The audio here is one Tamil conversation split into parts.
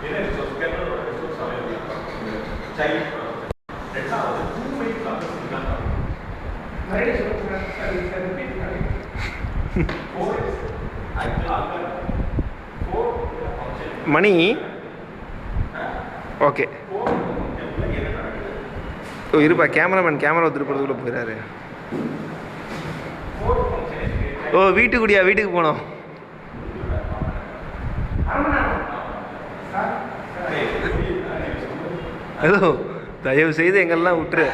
என்ன ரிசோர்ஸ் கெர்னலோட ரிசோர்ஸ் அவைலபிள் சைல்ட் ப்ராசஸ் ரெண்டாவது 2 மெயின் ப்ராசஸ் இருக்காங்க நிறைய சொல்லுங்க சார் இது ரிப்பீட் பண்ணி 4 ஆக்சுவலா 4 மணி ஓகே ஓ இருப்பா கேமரா திருப்பறதுக்குள்ளே போயிடாரு. ஓ வீட்டுக்குடியா வீட்டுக்கு போனோம். ஏதோ தயவு செய்து எங்கெல்லாம் விட்டுரு.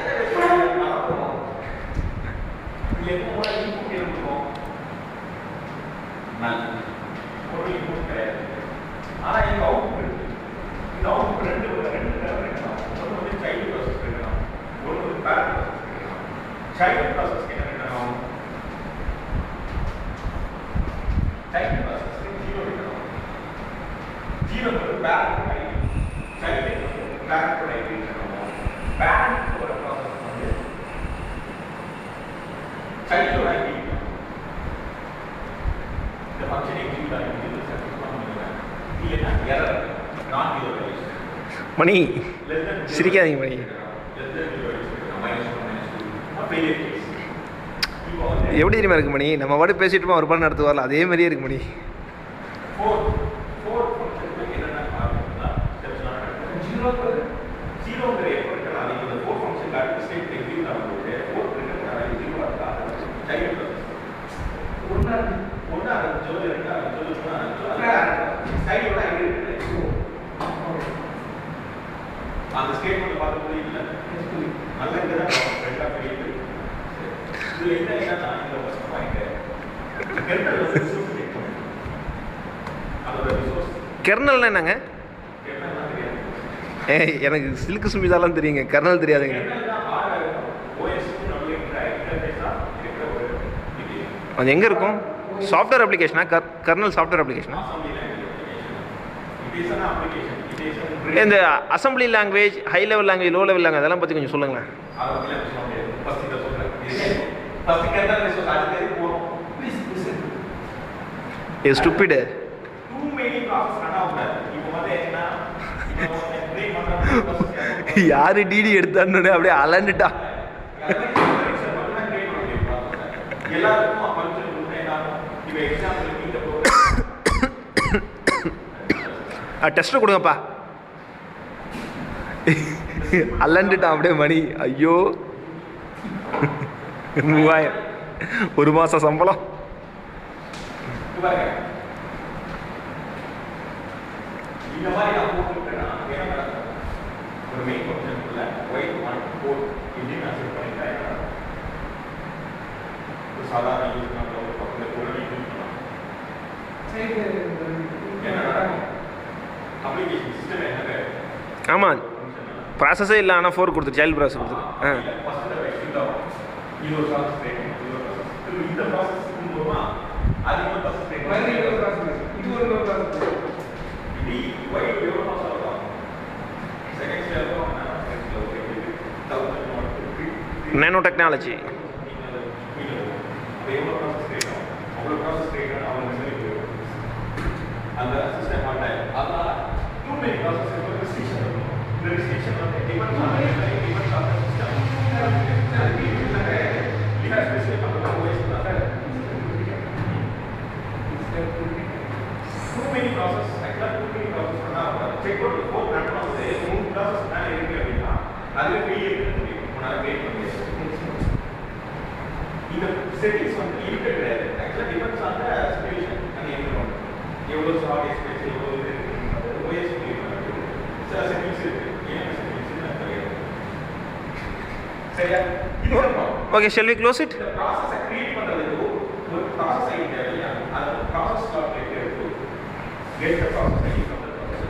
சைல்ட் ப்ராசஸ் என்ன சைல்ட் ப்ராசஸ் 0 இருக்கணும். 0 வந்து parent ID, child parent ID இருக்கணும். பேரண்ட் ஒரு ப்ராசஸ் வந்து சைல்டோட ஐடி இந்த ஃபங்க்ஷன் எக்ஸிக்யூட் ஆகிட்டு சக்ஸஸ் பண்ணுங்க. இல்லைன்னா எரர் நான் ஜீரோ வேல்யூஸ். மணி சிரிக்காதீங்க மணி. எப்படி தெரியுமா இருக்கு மணி, நம்ம பாட்டு பேசிட்டு ஒரு பாடம் நடத்து வரல அதே மாதிரியே இருக்கு மணி. அந்த ஸ்டேட்மெண்ட் பார்க்கும்போது இல்லை நல்ல ரெண்டாக பெரிய இது என்னன்னா இந்த ஃபர்ஸ்ட் பாயிண்ட் கெர்னல் வந்து ரிசோர்ஸ் கேட்கும். அதோட ரிசோர்ஸ் கெர்னல்னா என்னங்க? எனக்கு சில்க் சுமிதாலாம் தெரியுங்க, கெர்னல் தெரியாதுங்க. அது எங்கே இருக்கும்? சாஃப்ட்வேர் அப்ளிகேஷனா? கெர்னல் சாஃப்ட்வேர் அப்ளிகேஷனா? இந்த assembly language, high level language, low level language அதெல்லாம் பற்றி கொஞ்சம் சொல்லுங்களேன். ஸ்டூபிட் யாரு டிடி எடுத்தான்னு அப்படியே அலண்டுட்டா. டெஸ்ட் கொடுங்கப்பா. அலண்டுட்டான் அப்படியே மணி. ஐயோ 3000 ஒரு மாசம் சம்பளம். இந்த மாதிரி நான் போட்டுட்டேன்னா என்ன ஒரு மெயின் ஃபங்க்ஷனுக்குள்ள ஒயிட் 1 4 இப்படி நான் செட் பண்ணிட்டேன். ஒரு சாதாரண யூஸ் பண்ண ஒரு பக்கத்தில் கூட யூஸ் பண்ணலாம். அப்ளிகேஷன் சிஸ்டம் என்ன? ஆமாம் ப்ராசஸே இல்லை, ஆனால் 4 கொடுத்துரு, சைல்டு ப்ராசஸ் கொடுத்துரு. இது ஒரு ப்ராசஸ் இந்த ப்ராசஸ் மூலமா அதிகமாக ப்ராசஸ் இது ஒரு ப்ராசஸ் இது ஒயிட் எவ்வளோ மாதம் ஆகும்? செகண்ட் ஸ்டெப் நேனோ டெக்னாலஜி எவ்வளோ ப்ராசஸ் கிடைக்கும்? அவ்வளோ ப்ராசஸ் கிடைக்கும். அவங்க அந்த சிஸ்டம் மாட்டாங்க. அதான் டூ மெனி ப்ராசஸ் ரெஸ்ட்ரிக்ஷன் இருக்கும். இந்த ரெஸ்ட்ரிக்ஷன் வந்து depend on system too many process actually too many process பண்ணா செக் பண்ணி ஃபோர் நடனா வந்து மூணு process மேல இருக்கு அப்படினா அதுல ஃபெயிலியர் இருக்கு. உன்னால வெயிட் பண்ண முடியாது. இந்த செட்டிங்ஸ் வந்து இருக்கு கிடையாது. actually depends on the situation and environment. எவ்வளவு சாஃப்ட் ஸ்பேஸ் எவ்வளவு இருக்கு OS இருக்கு. சில செட்டிங்ஸ் இருக்கு. என்ன செட்டிங்ஸ் தெரியாது. சரியா? Okay, shall we close it? இந்த process கிரியேட் பண்றதுக்கு ஒரு process ஐடி தேவையா? அது process டாட் இருக்கு. Get the process ID from the process.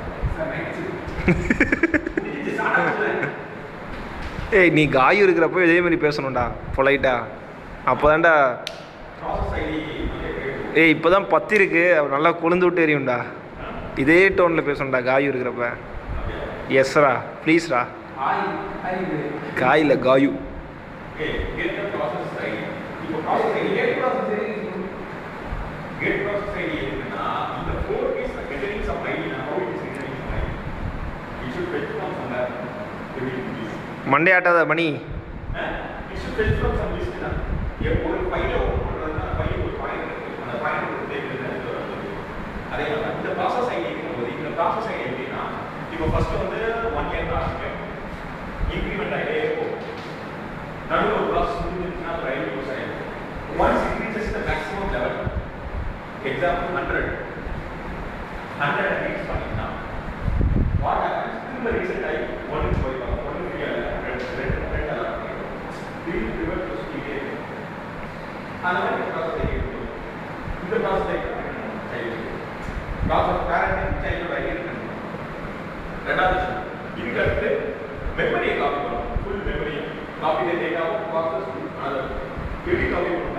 ஏய் நீ காய் இருக்கிறப்போ இதே மாதிரி பேசணும்டா பொலைட்டா. அப்போ தான்டா. ஏய் இப்போ தான் 10 இருக்கு, அவர் நல்லா கொழுந்து விட்டு எரியும்டா. இதே டோனில் பேசணும்டா காய் இருக்கிறப்ப. எஸ்ரா ப்ளீஸ்ரா. காய் இல்லை காயு. மண்டே ஆட்டாத மணி. It should fetch from some list. ஒரு ஃபைலை ஓப்பன் பண்ணுறதுனா ஃபைல் ஒரு பாயிண்ட் இருக்கு. அந்த பாயிண்ட் ஒரு தேர்வு அதே மாதிரி இந்த ப்ராசஸ் ஐடி இருக்கும்போது இந்த ப்ராசஸ் ஐடி எப்படின்னா இப்போ ஃபர்ஸ்ட் வந்து 1 இயர் ஆரம்பிக்கும், இன்க்ரிமெண்ட் ஆகிட்டே இருக்கும். நடுவில் ஒரு ப்ராசஸ் முடிஞ்சிருச்சுன்னா ஒரு ஐடி யூஸ் ஆகிடும். Once it reaches the maximum level, example 100 reach பண்ணிங்கன்னா வாட் ஹேப்பன்ஸ், திரும்ப ரீசெட் ஆகி 1 போயிருப்பாங்க, 1 ஃப்ரீயாக 2 எல்லாம் ரிவர்ட் டு ஸ்பீடே. அந்த மாதிரி ப்ராசஸ் ஐடி இருக்கும். இந்த ப்ராசஸ் ஐடி ப்ராசஸ் பேரண்ட் சைல்டோட ஐடி இருக்கு. ரெண்டாவது விஷயம், இதுக்கு அடுத்து மெமரியை காப்பி பண்ணணும். ஃபுல் மெமரி காப்பி டேட்டாவும் ப்ராசஸ் அதை எப்படி காப்பி பண்ணணும்